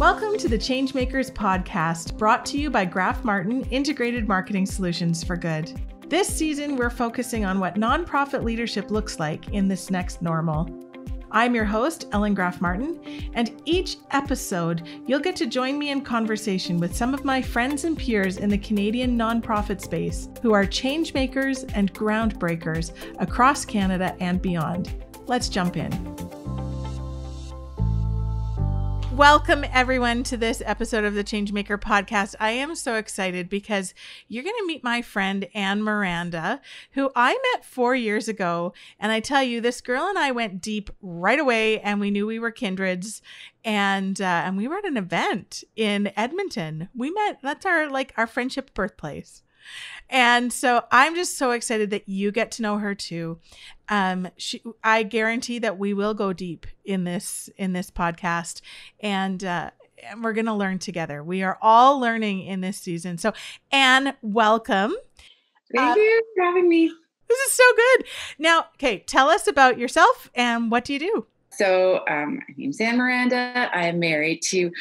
Welcome to the Changemakers podcast, brought to you by Graf Martin Integrated Marketing Solutions for Good. This season, we're focusing on what nonprofit leadership looks like in this next normal. I'm your host, Ellen Graf Martin, and each episode, you'll get to join me in conversation with some of my friends and peers in the Canadian nonprofit space who are changemakers and groundbreakers across Canada and beyond. Let's jump in. Welcome, everyone, to this episode of the Changemaker podcast. I am so excited because you're going to meet my friend, Anne Miranda, who I met 4 years ago. And I tell you, this girl and I went deep right away, and we knew we were kindreds. And we were at an event in Edmonton. We met. That's our friendship birthplace. And so I'm just so excited that you get to know her too. I guarantee that we will go deep in this podcast, and we're going to learn together. We are all learning in this season. So Anne, welcome. Thank you for having me. This is so good. Now, okay, tell us about yourself and what do you do? So my name's Anne Miranda. I am married to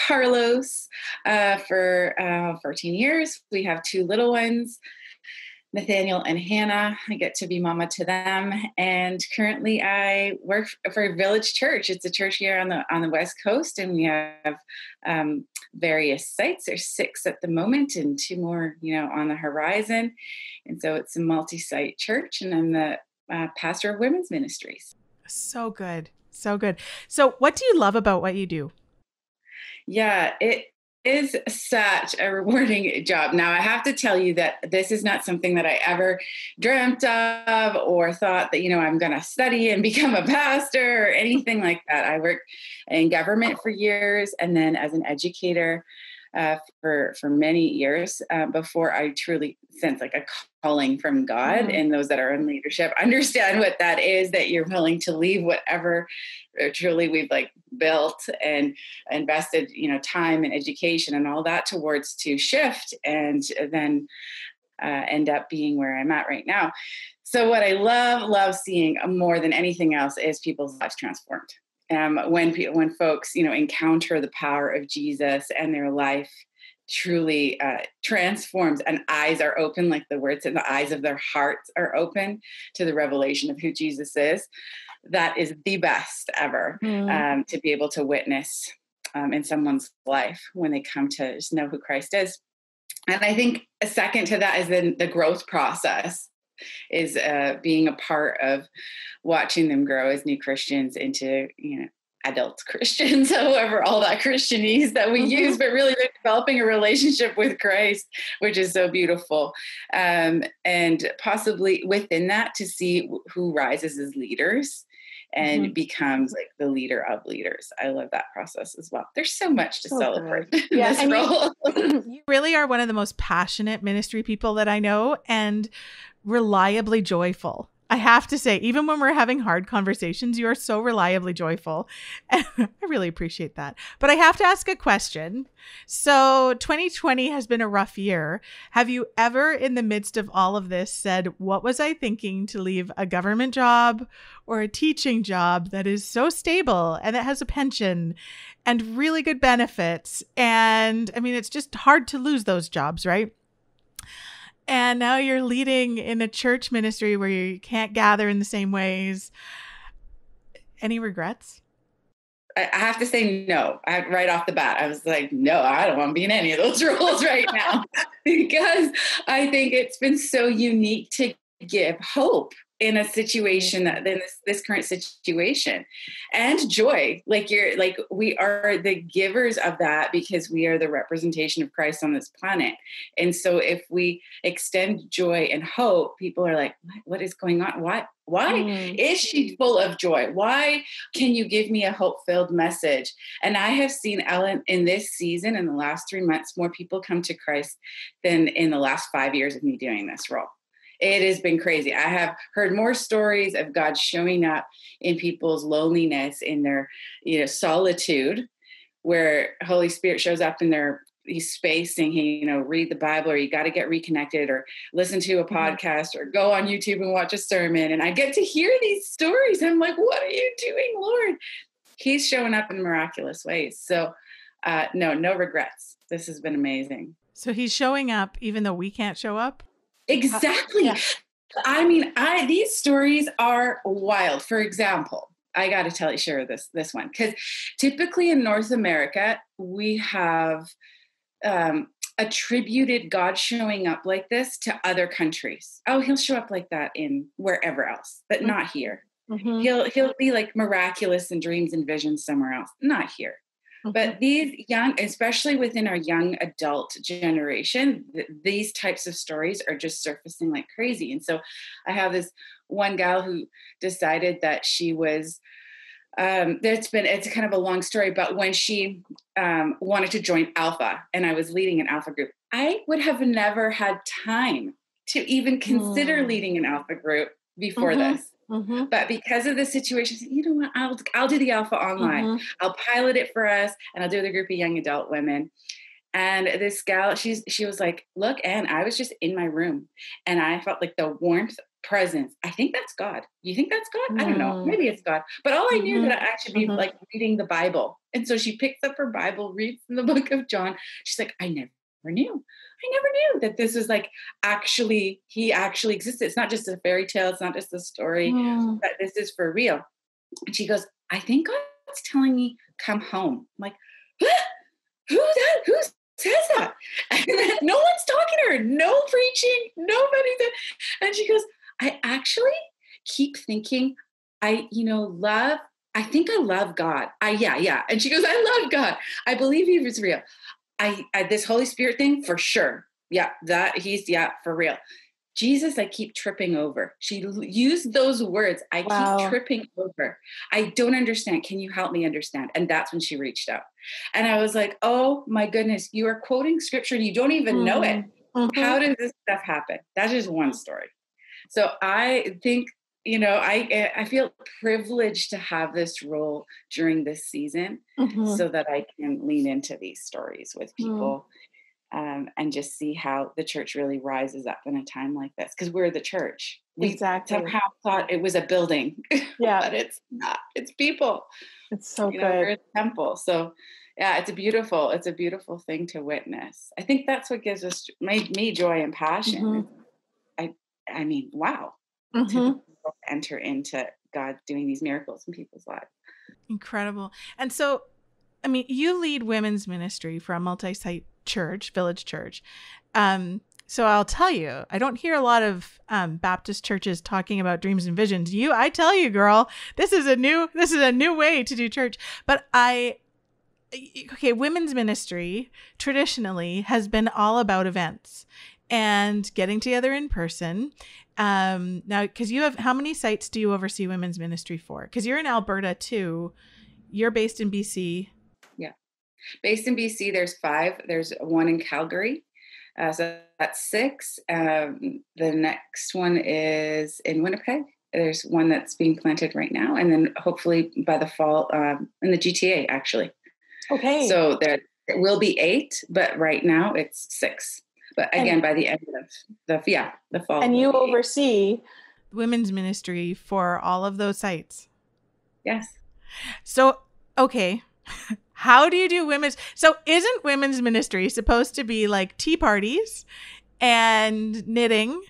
Carlos for 14 years. We have two little ones, Nathaniel and Hannah. I get to be mama to them. And currently I work for Village Church. It's a church here on the West Coast. And we have various sites. There's 6 at the moment and 2 more, on the horizon. And so it's a multi-site church. And I'm the pastor of women's ministries. So good. So good. So what do you love about what you do? Yeah, it is such a rewarding job. Now, I have to tell you that this is not something that I ever dreamt of or thought that, I'm going to study and become a pastor or anything like that. I worked in government for years and then as an educator for many years before I truly sense like a calling from God, and those that are in leadership understand what that is, that you're willing to leave whatever truly we've built and invested, time and education and all that towards to shift and then end up being where I'm at right now. So what I love seeing more than anything else is people's lives transformed. When folks, encounter the power of Jesus and their life truly transforms and eyes are open, like the word said, the eyes of their hearts are open to the revelation of who Jesus is. That is the best ever to be able to witness in someone's life when they come to just know who Christ is. And I think a second to that is then the growth process is being a part of watching them grow as new Christians into, adult Christians, however, all that Christianese that we use, but really they're developing a relationship with Christ, which is so beautiful. And possibly within that to see who rises as leaders and becomes the leader of leaders. I love that process as well. There's so much to celebrate in this role. You really are one of the most passionate ministry people that I know and reliably joyful. I have to say, even when we're having hard conversations, you are so reliably joyful. I really appreciate that. But I have to ask a question. So 2020 has been a rough year. Have you ever, in the midst of all of this, said, what was I thinking to leave a government job or a teaching job that is so stable and that has a pension and really good benefits? And I mean, it's just hard to lose those jobs, right? And now you're leading in a church ministry where you can't gather in the same ways. Any regrets? I have to say no. Right off the bat, I was like, no, I don't want to be in any of those roles right now because I think it's been so unique to give hope in a situation that in this current situation and joy, we are the givers of that because we are the representation of Christ on this planet. And so if we extend joy and hope, people are like, what is going on? Why is she full of joy? Why can you give me a hope-filled message? And I have seen, Ellen, in this season, in the last 3 months, more people come to Christ than in the last 5 years of me doing this role. It has been crazy. I have heard more stories of God showing up in people's loneliness, in their, solitude, where Holy Spirit shows up in their space saying, hey, read the Bible, or you got to get reconnected, or listen to a podcast, or go on YouTube and watch a sermon. And I get to hear these stories. I'm like, what are you doing, Lord? He's showing up in miraculous ways. So no regrets. This has been amazing. So he's showing up even though we can't show up. Exactly. Yeah. I mean, these stories are wild. For example, I got to share this one, because typically in North America, we have attributed God showing up like this to other countries. Oh, he'll show up like that in wherever else, but not here. Mm-hmm. He'll be like miraculous in dreams and visions somewhere else, not here. Mm-hmm. But these young, especially within our young adult generation, these types of stories are just surfacing like crazy. And so I have this one gal who decided that she was, it's kind of a long story, but when she wanted to join Alpha, and I was leading an Alpha group, I would have never had time to even consider leading an Alpha group before this. Mm-hmm. But because of the situation, I said, you know what, I'll do the Alpha online. I'll pilot it for us, and I'll do the group of young adult women. And this gal, she was like, look, Anne, I was just in my room, and I felt like the warmth, presence. I think that's God. You think that's God? I don't know. Maybe it's God. But all I knew that I actually be like reading the Bible. And so she picks up her Bible, reads from the book of John. She's like, I never knew that this was like, he actually existed. It's not just a fairy tale. It's not just a story, but this is for real. And she goes, I think God's telling me, come home. I'm like, what? Who says that? And then no one's talking to her, no preaching, nobody. And she goes, I actually keep thinking, I think I love God. Yeah. And she goes, I love God. I believe he was real. I this Holy Spirit thing for sure. Yeah, for real. Jesus, I keep tripping over. She used those words. Keep tripping over. I don't understand. Can you help me understand? And that's when she reached out. And I was like, oh my goodness, you are quoting scripture and you don't even know it. How does this stuff happen? That's just one story. So I think, I feel privileged to have this role during this season so that I can lean into these stories with people and just see how the church really rises up in a time like this. Because we're the church. We somehow thought it was a building, but it's not. It's people. It's so good. We're a temple. So yeah, it's a beautiful thing to witness. I think that's what made me joy and passion. I mean, wow. To enter into God doing these miracles in people's lives. Incredible. And so, I mean, you lead women's ministry for a multi-site church, village church. So I'll tell you, I don't hear a lot of Baptist churches talking about dreams and visions. I tell you, girl, this is a new way to do church. But women's ministry traditionally has been all about events and getting together in person. Now, because how many sites do you oversee women's ministry for? Because you're in Alberta too. You're based in BC. Yeah. Based in BC, there's 5. There's one in Calgary. So that's 6. The next one is in Winnipeg. There's one that's being planted right now. And then hopefully by the fall, in the GTA, actually. Okay. So there will be 8, but right now it's 6. But again, by the end of the fall. And you oversee women's ministry for all of those sites. Yes. So, okay. How do you do women's? So isn't women's ministry supposed to be like tea parties and knitting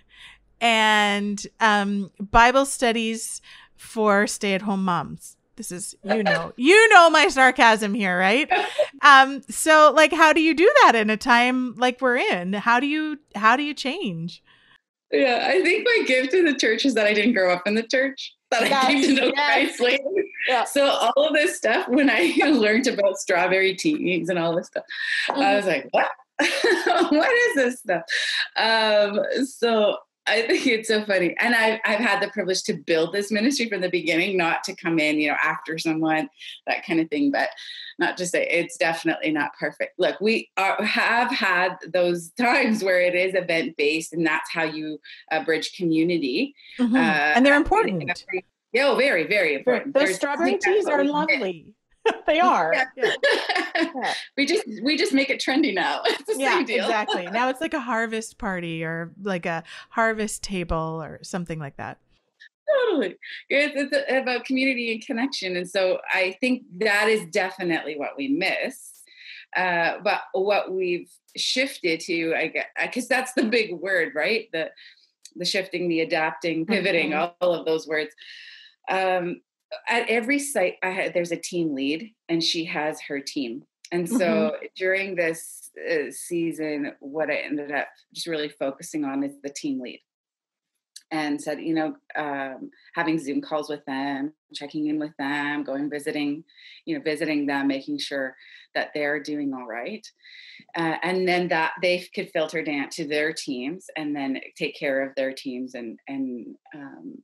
and Bible studies for stay-at-home moms? This is, you know my sarcasm here, right? So like, how do you do that in a time like we're in? How do you change? Yeah, I think my gift to the church is that I didn't grow up in the church, that I came to know Christ later. Yeah. So all of this stuff, when I learned about strawberry teas and all this stuff, I was like, what? What is this stuff? So I think it's so funny. And I've had the privilege to build this ministry from the beginning, not to come in, after someone, that kind of thing, but not to say it's definitely not perfect. Look, we have had those times where it is event-based, and that's how you bridge community. And they're important. Very, very important. Those strawberry teas are lovely. They are. Yeah. We just make it trendy now. It's the same deal. Exactly. Now it's like a harvest party or like a harvest table or something like that. Totally. It's about community and connection. And so I think that is definitely what we miss. But what we've shifted to, I guess, because that's the big word, right? The shifting, the adapting, pivoting, all of those words. At every site, there's a team lead, and she has her team. And so during this season, what I ended up just really focusing on is the team lead. And said, having Zoom calls with them, checking in with them, visiting them, making sure that they're doing all right. And then that they could filter down to their teams and then take care of their teams and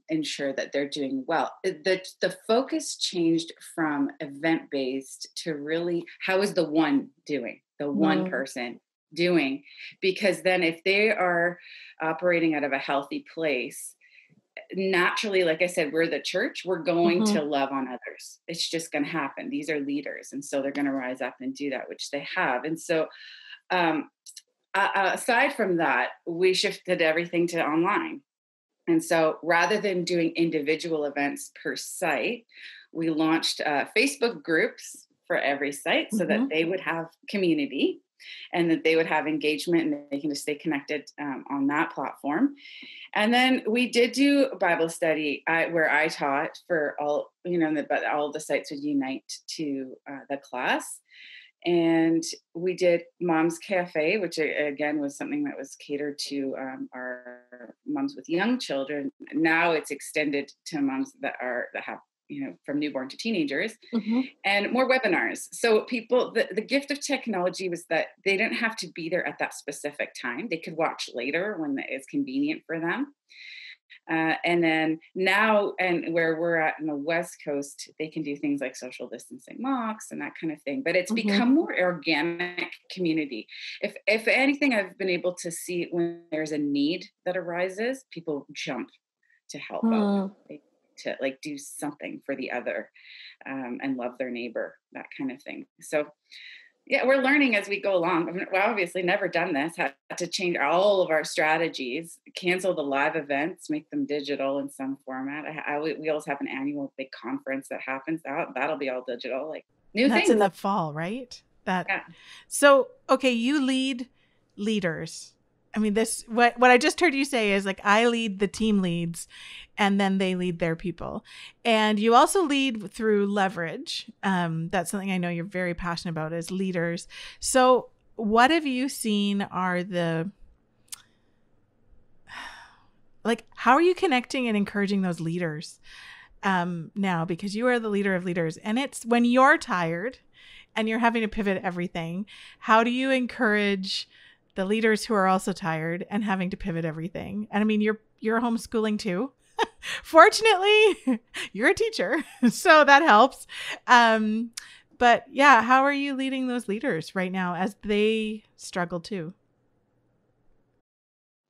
ensure that they're doing well. The focus changed from event-based to really, how is the one doing? The one person doing, because then if they are operating out of a healthy place, naturally, like I said, we're the church, we're going to love on others. It's just going to happen. These are leaders, and so they're going to rise up and do that, which they have. And so aside from that, we shifted everything to online. And so rather than doing individual events per site, we launched Facebook groups for every site so that they would have community and that they would have engagement and they can just stay connected on that platform. And then we did do a Bible study where I taught for all, but all the sites would unite to the class. And we did Mom's Cafe, which again was something that was catered to our moms with young children. Now it's extended to moms that have, from newborn to teenagers, and more webinars. So people, the gift of technology was that they didn't have to be there at that specific time. They could watch later when it's convenient for them. And then now, and where we're at in the West Coast, they can do things like social distancing mocks and that kind of thing. But it's become more organic community. If anything, I've been able to see when there's a need that arises, people jump to help out. To do something for the other and love their neighbor, that kind of thing. So yeah, we're learning as we go along. We've obviously never done this, had to change all of our strategies, cancel the live events, make them digital in some format. We always have an annual big conference that happens out. That'll be all digital, new things. That's in the fall, right? Yeah. So, okay, you lead leaders. I mean, what I just heard you say is I lead the team leads and then they lead their people. And you also lead through leverage. That's something I know you're very passionate about as leaders. So what have you seen are how are you connecting and encouraging those leaders now? Because you are the leader of leaders, and it's when you're tired and you're having to pivot everything, how do you encourage the leaders who are also tired and having to pivot everything? And I mean, you're homeschooling too. Fortunately, you're a teacher, so that helps. But yeah, how are you leading those leaders right now as they struggle too?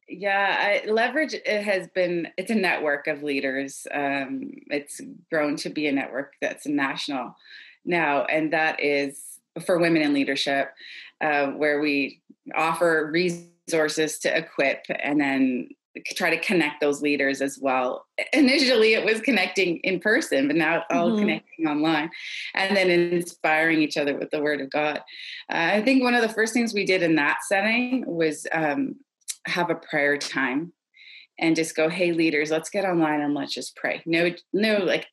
Yeah, leverage, it's a network of leaders. It's grown to be a network that's national now, and that is for women in leadership, where we offer resources to equip and then try to connect those leaders as well. Initially, it was connecting in person, but now it's all connecting online and then inspiring each other with the Word of God. I think one of the first things we did in that setting was have a prayer time and just go, hey, leaders, let's get online and let's just pray. No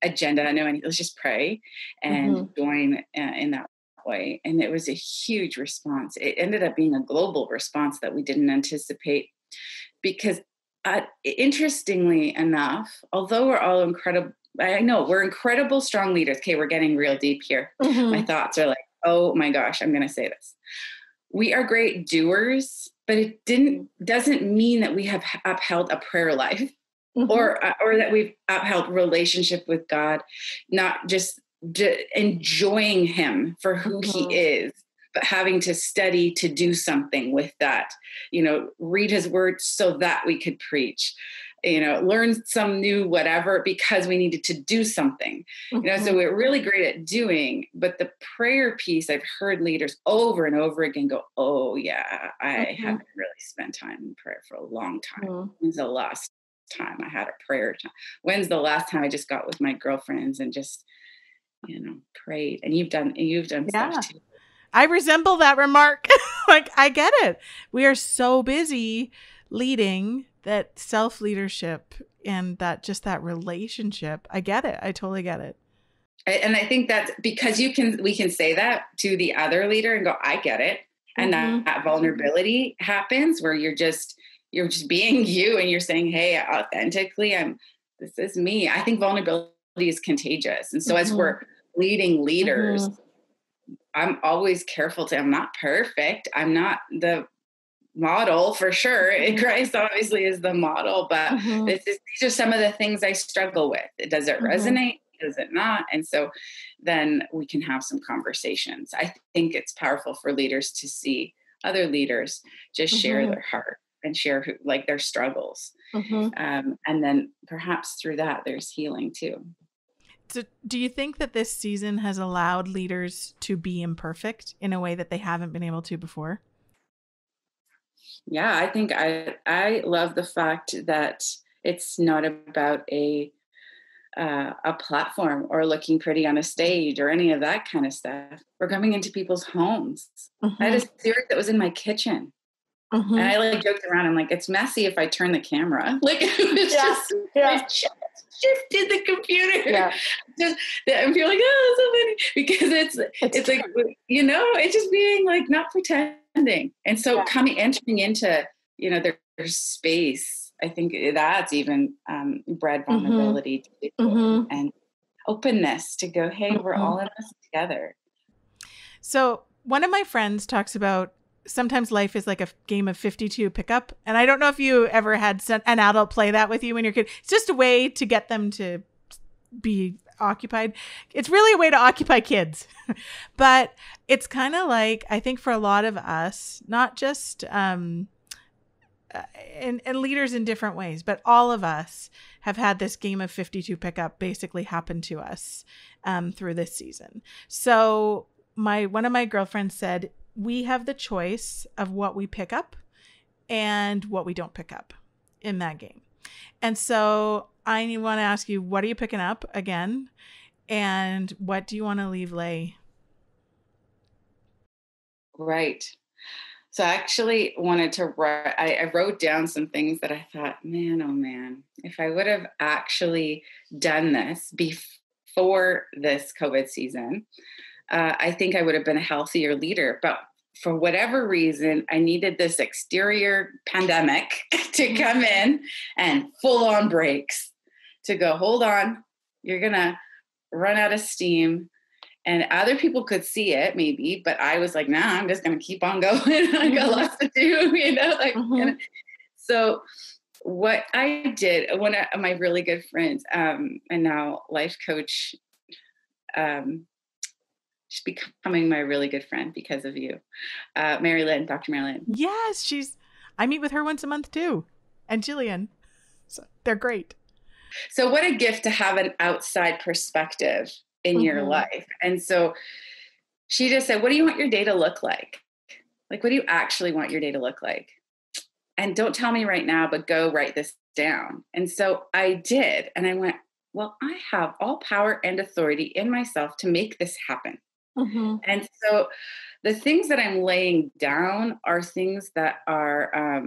agenda, anything. Let's just pray and join in that way. And it was a huge response. It ended up being a global response that we didn't anticipate, because interestingly enough, although we're all incredible, I know we're incredible, strong leaders. Okay, we're getting real deep here. My thoughts are oh my gosh, I'm going to say this. We are great doers, but it doesn't mean that we have upheld a prayer life or that we've upheld relationship with God, not just enjoying him for who he is, but having to study to do something with that, read his word so that we could preach, learn some new whatever because we needed to do something, so we're really great at doing, but the prayer piece, I've heard leaders over and over again go, oh yeah, I haven't really spent time in prayer for a long time. When's the last time I had a prayer time? When's the last time I just got with my girlfriends and just, prayed? And you've done stuff too. I resemble that remark. Like, I get it. We are so busy leading that self-leadership and that just that relationship. I get it. I totally get it. And I think that's because we can say that to the other leader and go, I get it. And that vulnerability happens where you're just being you and you're saying, hey, authentically, this is me. I think vulnerability is contagious. And so as we're leading leaders, I'm always careful I'm not perfect. I'm not the model for sure. Christ obviously is the model, but these are some of the things I struggle with. Does it resonate? Does it not? And so then we can have some conversations. I think it's powerful for leaders to see other leaders just share their heart and share their struggles. And then perhaps through that, there's healing too. So do you think that this season has allowed leaders to be imperfect in a way that they haven't been able to before? Yeah, I think I love the fact that it's not about a platform or looking pretty on a stage or any of that kind of stuff. We're coming into people's homes. I had a series that was in my kitchen. And I joked around. I'm like, it's messy if I turn the camera. I shifted the computer. Yeah. And you're like, oh, that's so funny. Because it's like, it's just being like, not pretending. And so entering into, their space, I think that's even bred vulnerability and openness to go, hey, we're all in this together. So one of my friends talks about sometimes life is like a game of 52 pickup. And I don't know if you ever had an adult play that with you when you're a kid. It's just a way to get them to be occupied. It's really a way to occupy kids. But it's kind of like, I think for a lot of us, not just and leaders in different ways, but all of us have had this game of 52 pickup basically happen to us through this season. So one of my girlfriends said, we have the choice of what we pick up and what we don't pick up in that game. And so I want to ask you, what are you picking up again? And what do you want to leave lay? Right. So I actually wanted to write, I wrote down some things that I thought, man, oh man, if I would have actually done this before this COVID season, I think I would have been a healthier leader. But for whatever reason, I needed this exterior pandemic to come in and full on brakes to go, hold on, you're going to run out of steam. And other people could see it maybe, but I was like, nah, I'm just going to keep on going. I got lots to do, So what I did, one of my really good friends and now life coach, she's becoming my really good friend because of you. Dr. Mary Lynn. Yes, I meet with her once a month too. And Jillian. So they're great. So what a gift to have an outside perspective in your life. And so she just said, what do you want your day to look like? Like, what do you actually want your day to look like? And don't tell me right now, but go write this down. And so I did. And I went, well, I have all power and authority in myself to make this happen. And so the things that I'm laying down are things that are,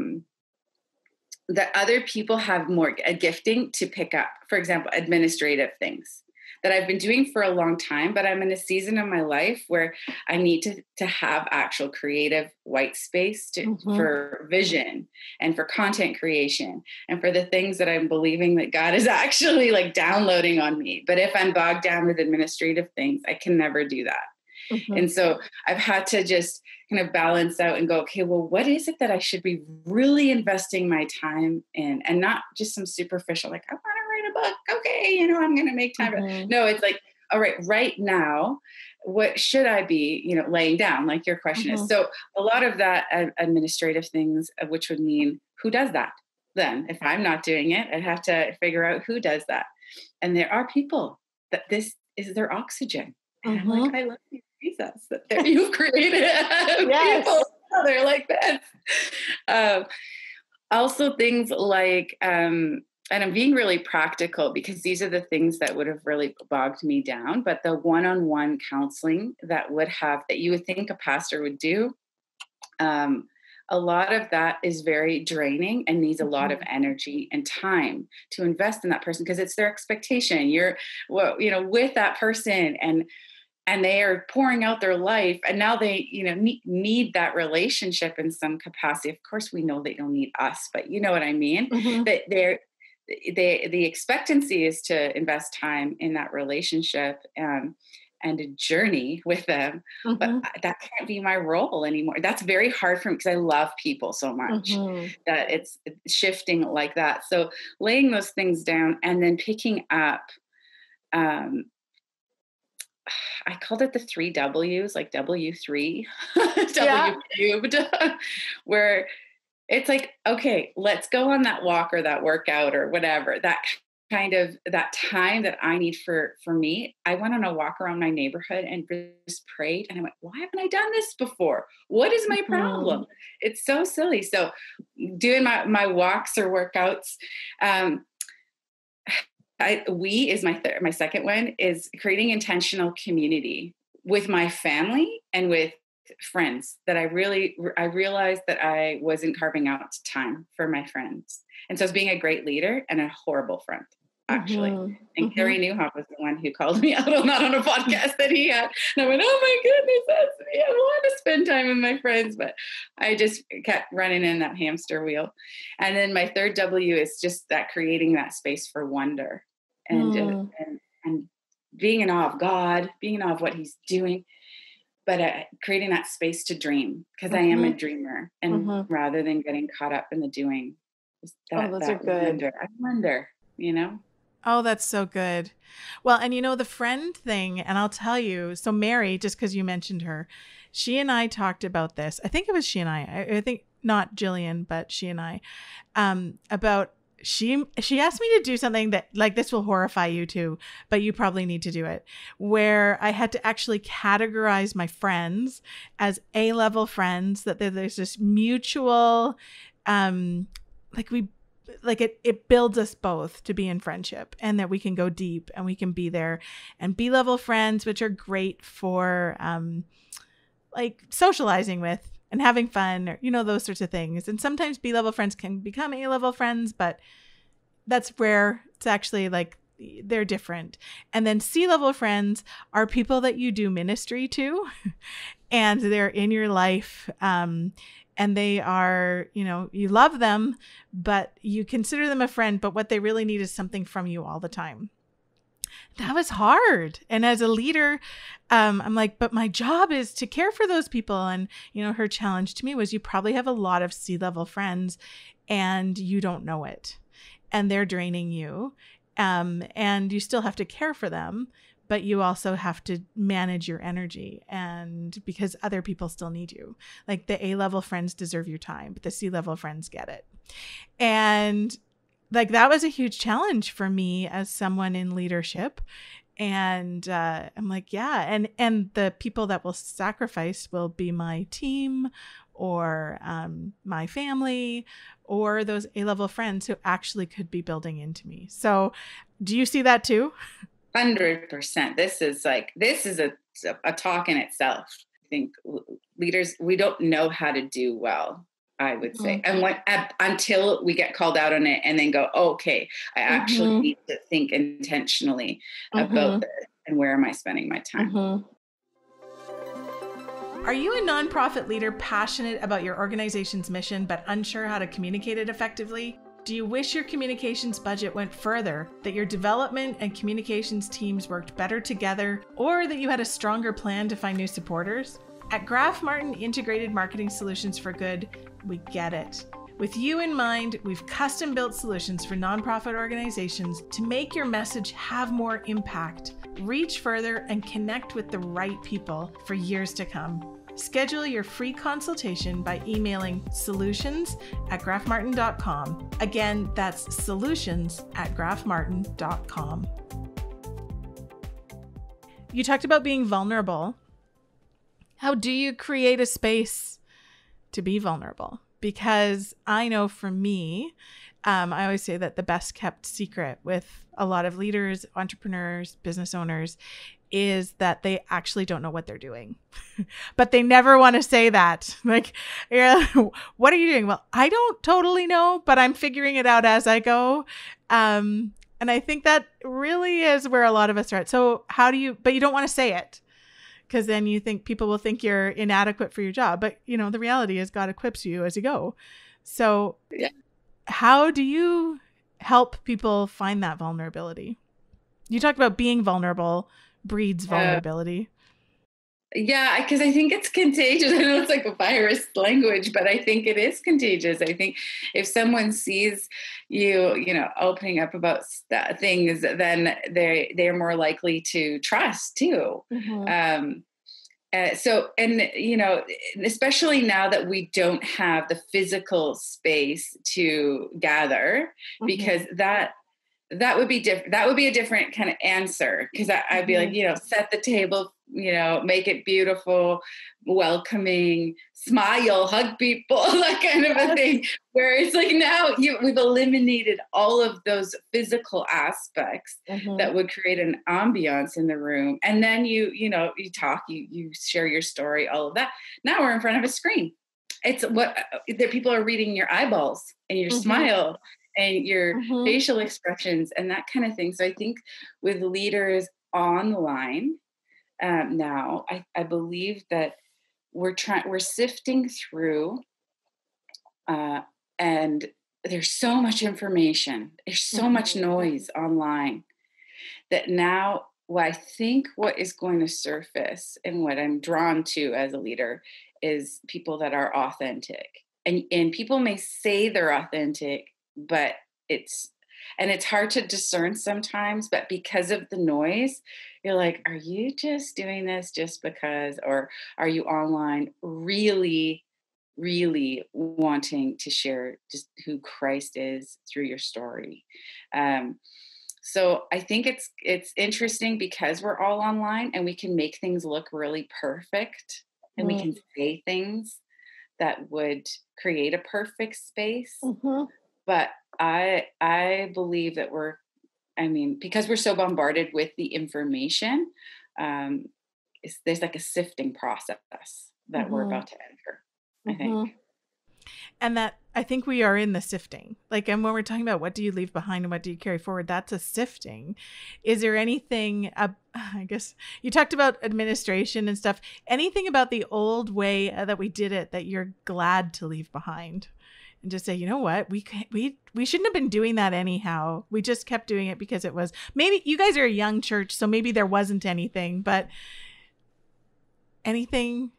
that other people have more a gifting to pick up. For example, administrative things that I've been doing for a long time, but I'm in a season of my life where I need to have actual creative white space for vision and for content creation and for the things that I'm believing that God is actually like downloading on me. But if I'm bogged down with administrative things, I can never do that. And so I've had to just kind of balance out and go, okay, well, what is it that I should be really investing my time in? And not just some superficial, like, I want to write a book. Okay, I'm going to make time. No, it's like, all right, right now, what should I be, laying down, like your question is. So a lot of that administrative things, which would mean who does that? Then if I'm not doing it, I'd have to figure out who does that. And there are people that this is their oxygen. And I'm like, I love you, Jesus, that you've created people. They're like this. Also things like and I'm being really practical because these are the things that would have really bogged me down. But the one-on-one counseling that you would think a pastor would do, a lot of that is very draining and needs a lot of energy and time to invest in that person, because it's their expectation. You're, with that person, and they are pouring out their life, and now they, need that relationship in some capacity. Of course, we know they don't need us, but you know what I mean? That the expectancy is to invest time in that relationship, and a journey with them. But that can't be my role anymore. That's very hard for me because I love people so much that it's shifting like that. So laying those things down and then picking up, I called it the 3 W's, like W3, W cubed, where it's like, okay, let's go on that walk or that workout or whatever, that time that I need for me. I went on a walk around my neighborhood and just prayed. And I went, why haven't I done this before? What is my problem? It's so silly. So doing my walks or workouts, my second one is creating intentional community with my family and with friends that I realized that I wasn't carving out time for my friends. And so I was being a great leader and a horrible friend, actually. And Carrie Newhoff was the one who called me out on that on a podcast that he had. And I went, oh my goodness, that's me. I want to spend time with my friends, but I just kept running in that hamster wheel. And then my third W is just that creating that space for wonder and being in awe of God, being in awe of what he's doing, but creating that space to dream, because I am a dreamer, and rather than getting caught up in the doing. Those are good. I wonder, Oh, that's so good. Well, and the friend thing, and I'll tell you, so Mary, just because you mentioned her, she and I talked about this. I think it was she and I think not Jillian, but she and I, about, she asked me to do something that, like, this will horrify you too, but you probably need to do it, where I had to actually categorize my friends as A-level friends, that there's this mutual, it builds us both to be in friendship, and that we can go deep and we can be there, and B-level friends, which are great for like socializing with and having fun, or, those sorts of things. And sometimes B-level friends can become A-level friends, but that's rare. It's actually like they're different. And then C-level friends are people that you do ministry to and they're in your life. And they are, you love them, but you consider them a friend, but what they really need is something from you all the time. That was hard. And as a leader, I'm like, but my job is to care for those people. And, her challenge to me was, you probably have a lot of C-level friends and you don't know it, and they're draining you. And you still have to care for them, but you also have to manage your energy, and because other people still need you. Like, the A-level friends deserve your time, but the C-level friends get it. And like, that was a huge challenge for me as someone in leadership. And I'm like, yeah. And the people that will sacrifice will be my team, or my family, or those A-level friends who actually could be building into me. So do you see that too? 100%. This is a talk in itself. I think leaders, we don't know how to do well, I would say. And until we get called out on it and then go, okay, I actually need to think intentionally about this, and where am I spending my time? Are you a nonprofit leader passionate about your organization's mission but unsure how to communicate it effectively? Do you wish your communications budget went further, that your development and communications teams worked better together, or that you had a stronger plan to find new supporters? At Graf Martin Integrated Marketing Solutions for Good, we get it. With you in mind, we've custom-built solutions for nonprofit organizations to make your message have more impact, reach further, and connect with the right people for years to come. Schedule your free consultation by emailing solutions@grafmartin.com. Again, that's solutions@grafmartin.com. You talked about being vulnerable. How do you create a space to be vulnerable? Because I know for me, I always say that the best kept secret with a lot of leaders, entrepreneurs, business owners is that they actually don't know what they're doing, but they never want to say that. Like, yeah, what are you doing? Well, I don't totally know, but I'm figuring it out as I go. And I think that really is where a lot of us are at. So but you don't want to say it because then you think people will think you're inadequate for your job. But the reality is God equips you as you go. So yeah. How do you help people find that vulnerability? You talked about being vulnerable breeds vulnerability. Yeah, because I think it's contagious. I know it's like a virus language, but I think it is contagious. I think if someone sees you, opening up about things, then they're more likely to trust too. Mm-hmm. Especially now that we don't have the physical space to gather, mm-hmm. because that would be different. That would be a different kind of answer. Because I'd be like, set the table, make it beautiful, welcoming, smile, hug people, that kind of a thing. Where it's like now we've eliminated all of those physical aspects mm-hmm. that would create an ambiance in the room. And then you talk, you share your story, all of that. Now we're in front of a screen. It's what people are reading your eyeballs and your mm-hmm. smile and your mm-hmm. facial expressions and that kind of thing. So I think with leaders online now, I believe that we're sifting through and there's so much information. There's so mm-hmm. much noise online that now what is going to surface and what I'm drawn to as a leader is people that are authentic. And people may say they're authentic, but it's hard to discern sometimes, but because of the noise, you're like, are you just doing this just because, or are you online really, really wanting to share just who Christ is through your story? So I think it's interesting because we're all online and we can make things look really perfect and mm-hmm. we can say things that would create a perfect space. Mm-hmm. But I believe that because we're so bombarded with the information, there's like a sifting process that mm-hmm. we're about to enter, I mm-hmm. think. And that I think we are in the sifting. Like, and when we're talking about what do you leave behind and what do you carry forward, that's a sifting. Is there anything, I guess you talked about administration and stuff, anything about the old way that we did it that you're glad to leave behind? And just say, you know what, we shouldn't have been doing that anyhow. We just kept doing it because it was, maybe you guys are a young church, so maybe there wasn't anything, but anything?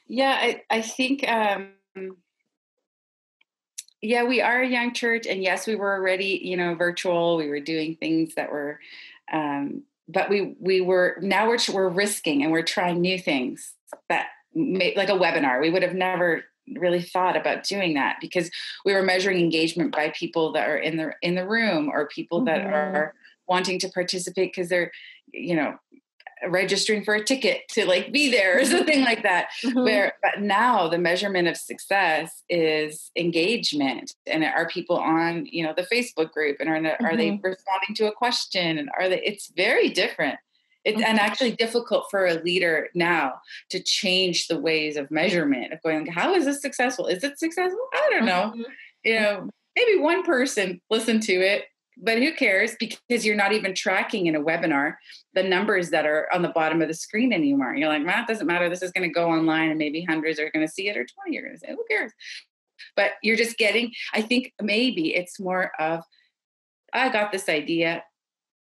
Yeah, I think, we are a young church, and yes, we were already, virtual. We were doing things that were, but we're risking and we're trying new things that like a webinar. We would have never really thought about doing that because we were measuring engagement by people that are in the room or people mm-hmm. that are wanting to participate because they're, registering for a ticket to like be there or something like that. Mm-hmm. But now the measurement of success is engagement, and are people on, the Facebook group, and mm-hmm. are they responding to a question, and it's very different. It's and actually difficult for a leader now to change the ways of measurement of going, how is this successful? Is it successful? I don't know. Mm-hmm. Maybe one person listened to it, but who cares? Because you're not even tracking in a webinar the numbers that are on the bottom of the screen anymore. You're like, it doesn't matter. This is going to go online and maybe hundreds are going to see it or 20 are going to say, who cares? But you're just I think maybe it's more of, I got this idea.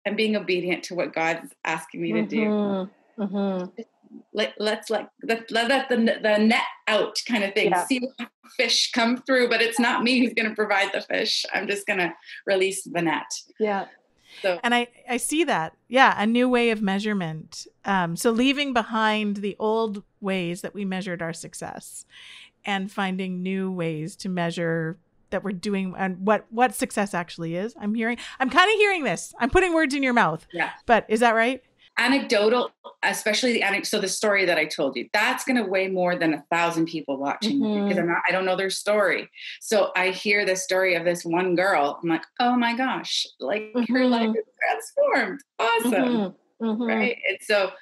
I'm being obedient to what God's asking me to do. Mm-hmm. Let's let the net out kind of thing. Yeah. See what fish come through, but it's not me who's going to provide the fish. I'm just going to release the net. Yeah. So, and I see that. Yeah. A new way of measurement. So leaving behind the old ways that we measured our success and finding new ways to measure that we're doing and what success actually is. I'm kind of hearing this. I'm putting words in your mouth. Yeah. But is that right? anecdotal, especially so the story that I told you, that's going to weigh more than 1,000 people watching because I don't know their story. So I hear the story of this one girl. I'm like, oh my gosh, like her life is transformed. Awesome. Right. And so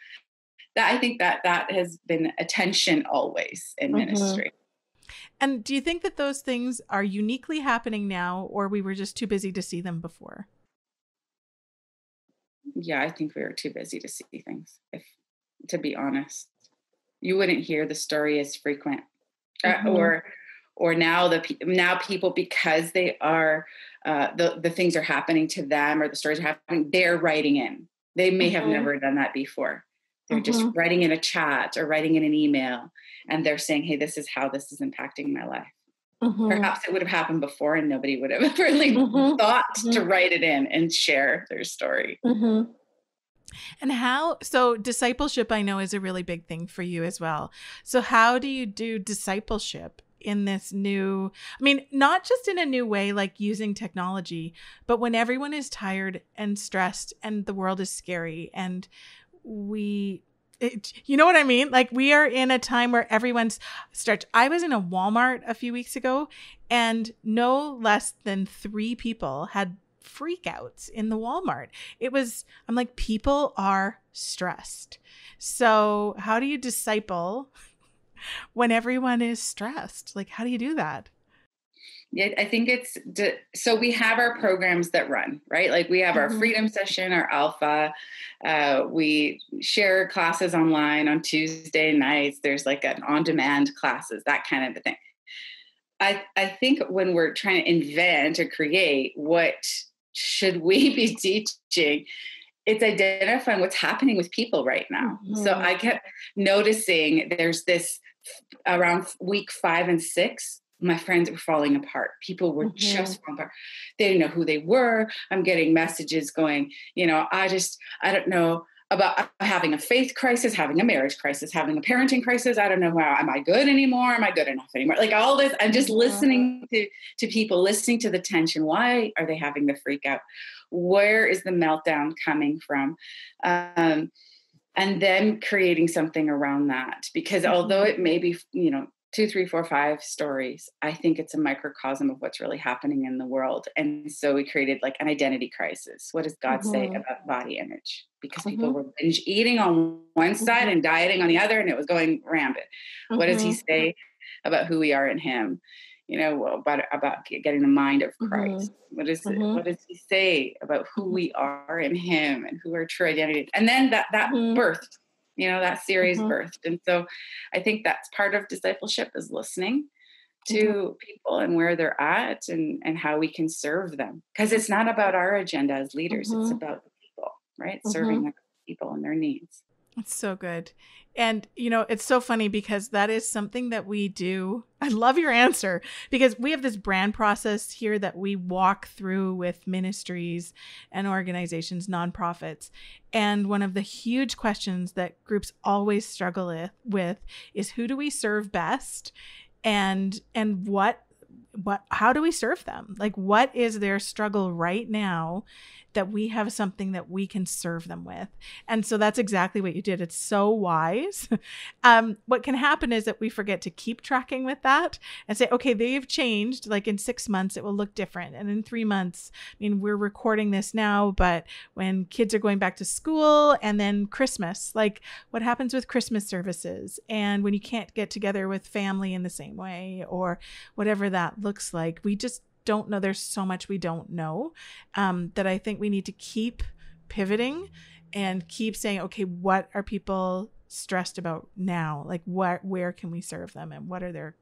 that, I think that has been a tension always in ministry. And do you think that those things are uniquely happening now, or we were just too busy to see them before? Yeah, I think we were too busy to see things, to be honest. You wouldn't hear the story as frequent. Or now people, because they are the things are happening to them, or the stories are happening, they're writing in. They may have never done that before. They're just writing in a chat or writing in an email, and they're saying, hey, this is how this is impacting my life. Perhaps it would have happened before and nobody would have really thought to write it in and share their story. And so discipleship, I know, is a really big thing for you as well. So how do you do discipleship in this new, I mean, not just in a new way, like using technology, but when everyone is tired and stressed and the world is scary and you know what I mean? Like, we are in a time where everyone's stretched. I was in a Walmart a few weeks ago, and no less than 3 people had freakouts in the Walmart. I'm like, people are stressed. So how do you disciple when everyone is stressed? Like, how do you do that? Yeah, I think so we have our programs that run, right? Like we have our freedom session, our alpha. We share classes online on Tuesday nights. There's like an on-demand classes, that kind of a thing. I think when we're trying to invent or create, what should we be teaching? It's identifying what's happening with people right now. So I kept noticing there's this around week 5 and 6, my friends were falling apart. People were just falling apart. They didn't know who they were. I'm getting messages going, I don't know about having a faith crisis, having a marriage crisis, having a parenting crisis. I don't know am I good anymore? Am I good enough anymore? Like all this, I'm just listening to people, listening to the tension. Why are they having the freak out? Where is the meltdown coming from? And then creating something around that, because although it may be, 2, 3, 4, 5 stories, I think it's a microcosm of what's really happening in the world. And so we created like an identity crisis. What does God say about body image? Because people were binge eating on one side and dieting on the other, and it was going rampant. What does he say about who we are in him? About getting the mind of Christ. What does he say about who we are in him and who our true identity is? And then that birthed, that series birthed. And so I think that's part of discipleship, is listening to people and where they're at and how we can serve them. Because it's not about our agenda as leaders. It's about the people, right? Serving the people and their needs. It's so good. And, it's so funny because that is something that we do. I love your answer, because we have this brand process here that we walk through with ministries and organizations, nonprofits. And one of the huge questions that groups always struggle with is, who do we serve best? And how do we serve them? Like, what is their struggle right now that we have something that we can serve them with? And so that's exactly what you did. It's so wise. What can happen is that we forget to keep tracking with that and say, okay, they've changed. Like in 6 months, it will look different. And in 3 months, we're recording this now, but when kids are going back to school and then Christmas, like what happens with Christmas services and when you can't get together with family in the same way, or whatever that looks like, we just don't know. There's so much we don't know, that I think we need to keep pivoting and keep saying, okay, what are people stressed about now? Like where can we serve them, and what are their,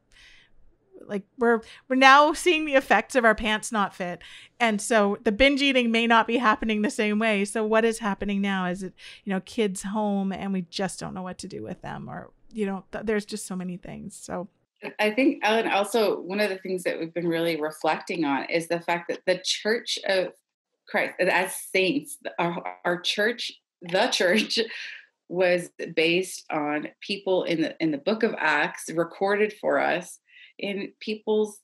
like, we're now seeing the effects of our pants not fit. And so the binge eating may not be happening the same way. So what is happening now? Is it, kids home and we just don't know what to do with them, or, there's just so many things. So I think, Ellen, also one of the things that we've been really reflecting on is the fact that the Church of Christ, as saints, our church, the church, was based on people in the book of Acts, recorded for us in people's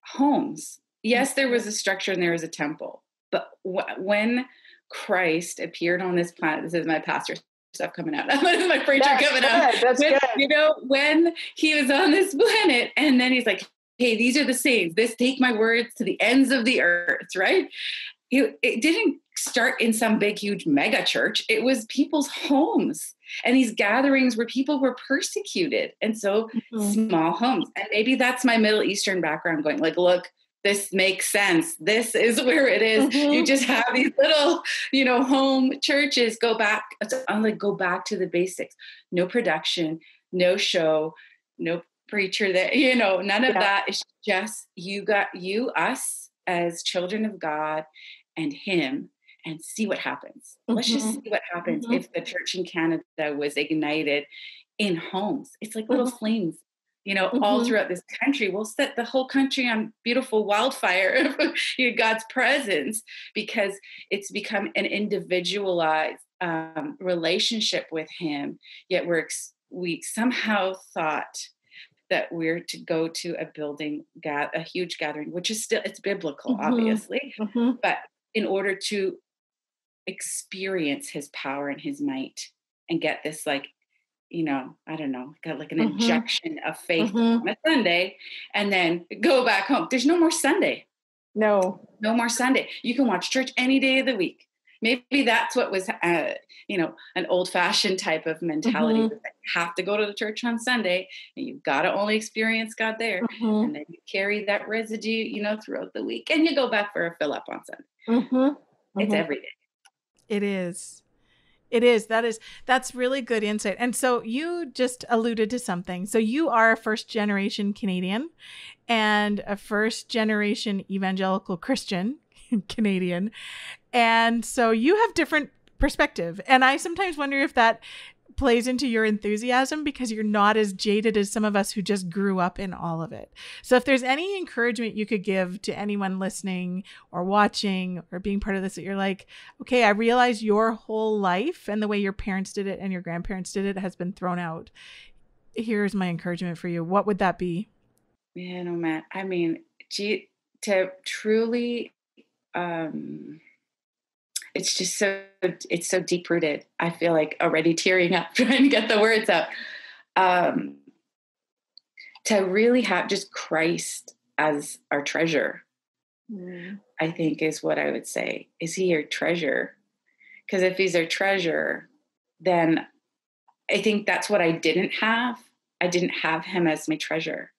homes. Yes, there was a structure and there was a temple, but when Christ appeared on this planet, this is my pastor stuff coming out. My preacher coming out. That's good. You know, when he was on this planet, and then he's like, hey, these are the sayings. Take my words to the ends of the earth, right? It didn't start in some big, huge mega church. It was people's homes and these gatherings where people were persecuted. And so small homes. And maybe that's my Middle Eastern background going like, look, this makes sense. This is where it is. You just have these little, you know, home churches. Go back to the basics. No production, no show, no preacher there, you know, none of that. It's just us as children of God and him, and see what happens. Let's just see what happens if the church in Canada was ignited in homes. It's like little flames, you know, all throughout this country. We'll set the whole country on beautiful wildfire of God's presence, because it's become an individualized relationship with him. Yet we somehow thought that we're to go to a building, a huge gathering, which is still, it's biblical, obviously, but in order to experience his power and his might and get this, like, you know, I don't know, got like an injection of faith on a Sunday and then go back home. There's no more Sunday. No more Sunday. You can watch church any day of the week. Maybe that's what was, you know, an old-fashioned type of mentality. That you have to go to the church on Sunday, and you've got to only experience God there, and then you carry that residue, you know, throughout the week, and you go back for a fill-up on Sunday. It's every day. It is. That's really good insight. And so you just alluded to something. So you are a first-generation Canadian and a first-generation evangelical Christian Canadian. And so you have different perspective. And I sometimes wonder if that plays into your enthusiasm, because you're not as jaded as some of us who just grew up in all of it. So if there's any encouragement you could give to anyone listening or watching or being part of this, that you're like, okay, I realize your whole life and the way your parents did it and your grandparents did it has been thrown out. Here's my encouragement for you. What would that be? Yeah, no, man. I mean, to truly, it's so deep rooted. I feel like already tearing up trying to get the words out. To really have just Christ as our treasure, I think is what I would say. Is he your treasure? Because if he's our treasure, then I think that's what I didn't have. I didn't have him as my treasure.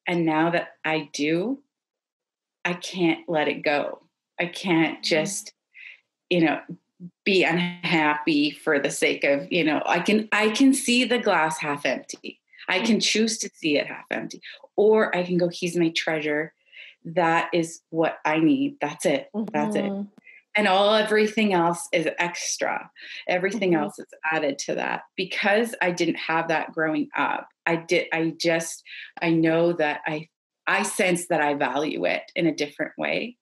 And now that I do, I can't let it go. I can't just, you know, be unhappy for the sake of, you know, I can see the glass half empty. I can choose to see it half empty, or I can go, he's my treasure. That is what I need. That's it. That's it. And everything else is extra. Everything else is added to that, because I didn't have that growing up. I know that I sense that I value it in a different way.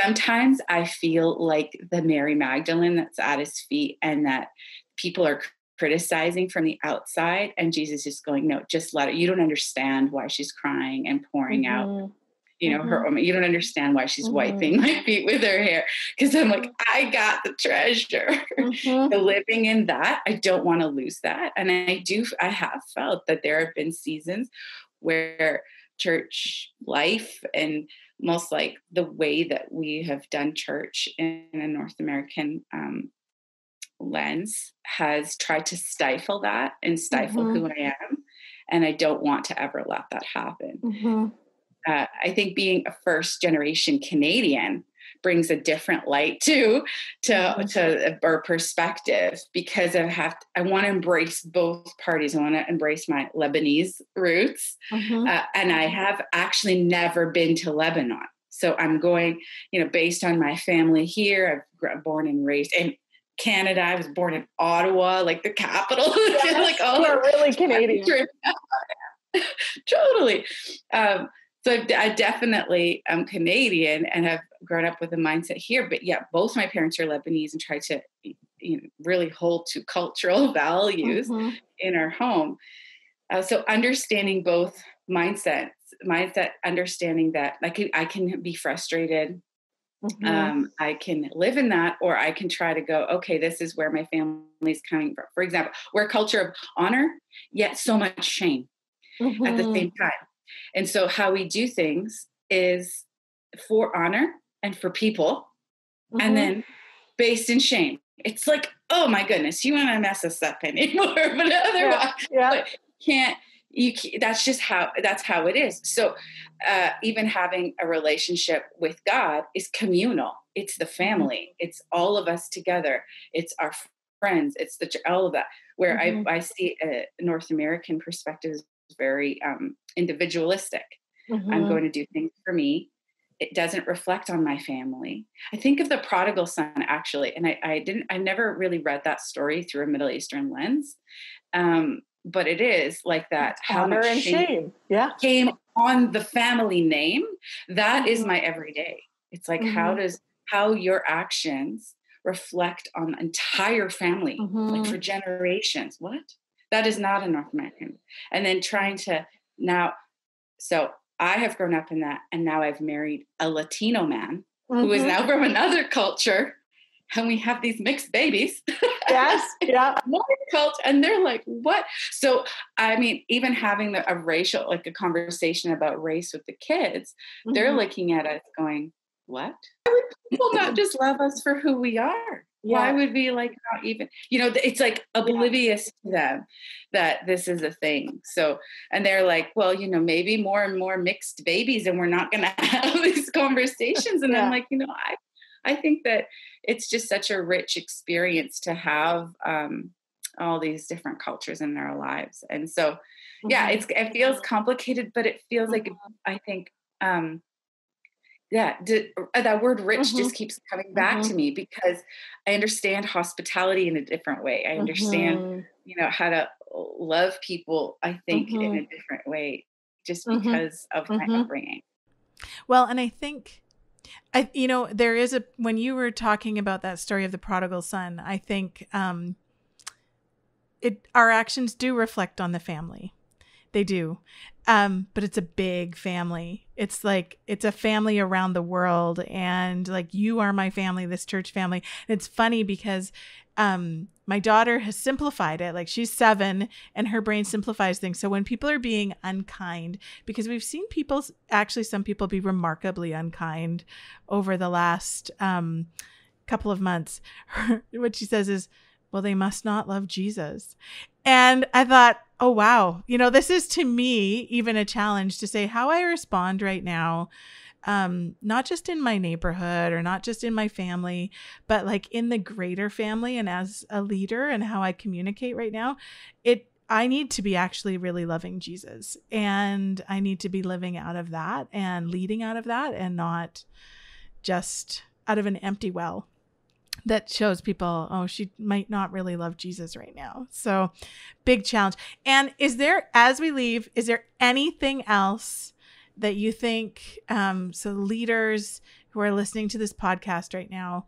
Sometimes I feel like the Mary Magdalene that's at his feet, and that people are criticizing from the outside, and Jesus is going, no, just let her. You don't understand why she's crying and pouring out, you know, you don't understand why she's wiping my feet with her hair. Because I'm like, I got the treasure. So living in that, I don't want to lose that. And I have felt that there have been seasons where church life, and most like the way that we have done church in a North American lens, has tried to stifle that and stifle who I am. And I don't want to ever let that happen. I think being a first generation Canadian brings a different light to our perspective, because I want to embrace both parties. I want to embrace my Lebanese roots. And I have actually never been to Lebanon. So I'm going, you know, based on my family here. I've born and raised in Canada. I was born in Ottawa, like the capital. Yeah, like all you're really Canadian. Totally. So I definitely am Canadian and have grown up with a mindset here. But yeah, both my parents are Lebanese and try to, you know, really hold to cultural values in our home. So understanding both mindset, understanding that I can be frustrated I can live in that, or I can try to go, okay, this is where my family's coming from. For example, we're a culture of honor, yet so much shame at the same time. And so how we do things is for honor and for people, and then based in shame. It's like, oh my goodness, you want to mess us up anymore, but otherwise, but that's just how it is. So even having a relationship with God is communal. It's the family. It's all of us together. It's our friends. It's all of that. Where I see a North American perspective is very individualistic. I'm going to do things for me. It doesn't reflect on my family. I think of the prodigal son, actually, and I never really read that story through a Middle Eastern lens. But it is like that. How Honor much and shame came on the family name. That is my everyday. It's like, how your actions reflect on the entire family, like for generations. What? That is not a North American. And then trying to now, so I have grown up in that, and now I've married a Latino man who is now from another culture, and we have these mixed babies. Yes, yeah. More culture, and they're like, what? So, I mean, even having a racial, like a conversation about race with the kids, they're looking at us going, what? Why would people not just love us for who we are? Yeah. Why would we like not even, it's like oblivious to them that this is a thing. So, and they're like, well, maybe more and more mixed babies, and we're not going to have these conversations. And I'm like, I think that it's just such a rich experience to have all these different cultures in our lives. And so, it feels complicated, but it feels like, I think, that word rich just keeps coming back to me, because I understand hospitality in a different way. I understand, how to love people, I think, in a different way, just because of my upbringing. Well, and I think, there is when you were talking about that story of the prodigal son, I think our actions do reflect on the family. They do. But it's a big family. It's like, it's a family around the world. And like, you are my family, this church family. And it's funny because my daughter has simplified it. Like, she's 7 and her brain simplifies things. So when people are being unkind, because we've seen some people be remarkably unkind over the last couple of months, what she says is, well, they must not love Jesus. And I thought, oh, wow. This is, to me, even a challenge to say how I respond right now, not just in my neighborhood or not just in my family, but like in the greater family and as a leader, and how I communicate right now. I need to be actually really loving Jesus, and I need to be living out of that and leading out of that, and not just out of an empty well that shows people, oh, she might not really love Jesus right now. So big challenge. And as we leave, is there anything else that you think, so leaders who are listening to this podcast right now,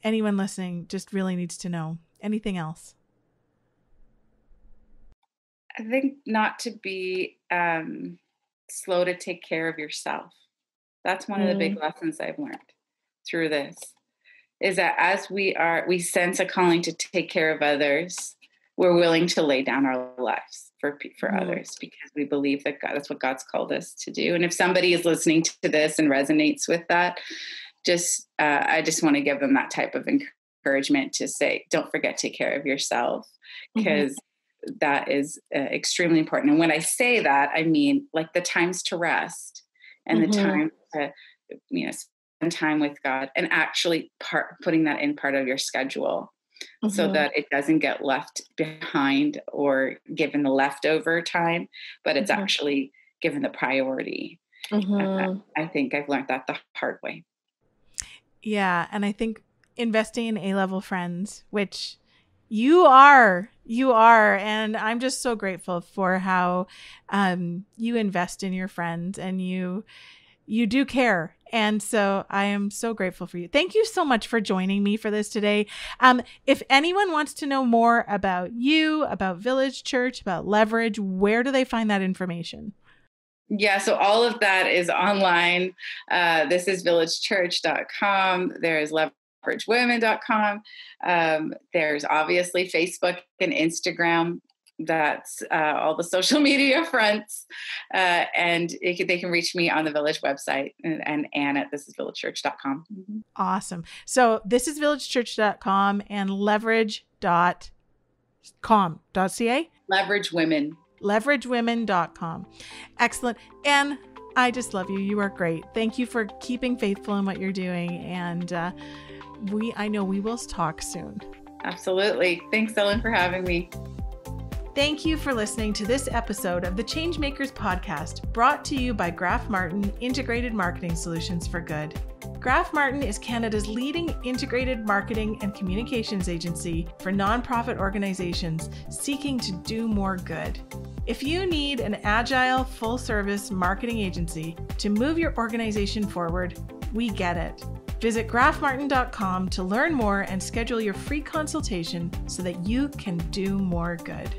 anyone listening just really needs to know? Anything else? I think not to be slow to take care of yourself. That's one of the big lessons I've learned through this. Is that as we sense a calling to take care of others, we're willing to lay down our lives for others, because we believe that that's what God's called us to do. And if somebody is listening to this and resonates with that, I just want to give them that type of encouragement to say, don't forget to take care of yourself, because that is extremely important. And when I say that, I mean like the times to rest and the time to, spend time with God, and actually putting that in part of your schedule, so that it doesn't get left behind or given the leftover time, but it's actually given the priority. I think I've learned that the hard way. Yeah. And I think investing in A-level friends, which you are, and I'm just so grateful for how you invest in your friends, and you do care. And so I am so grateful for you. Thank you so much for joining me for this today. If anyone wants to know more about you, about Village Church, about Leverage, where do they find that information? Yeah, so all of that is online. This is villagechurch.com. There's leveragewomen.com. There's obviously Facebook and Instagram. That's all the social media fronts. And they can reach me on the Village website and Anne at thisisvillagechurch.com. Mm-hmm. Awesome. So this is villagechurch.com and leverage.com.ca? Leveragewomen.com. Excellent. Anne, I just love you. You are great. Thank you for keeping faithful in what you're doing. And I know we will talk soon. Absolutely. Thanks, Ellen, for having me. Thank you for listening to this episode of the Changemakers podcast, brought to you by Graf Martin Integrated Marketing Solutions for Good. Graf Martin is Canada's leading integrated marketing and communications agency for nonprofit organizations seeking to do more good. If you need an agile, full-service marketing agency to move your organization forward, we get it. Visit grafmartin.com to learn more and schedule your free consultation so that you can do more good.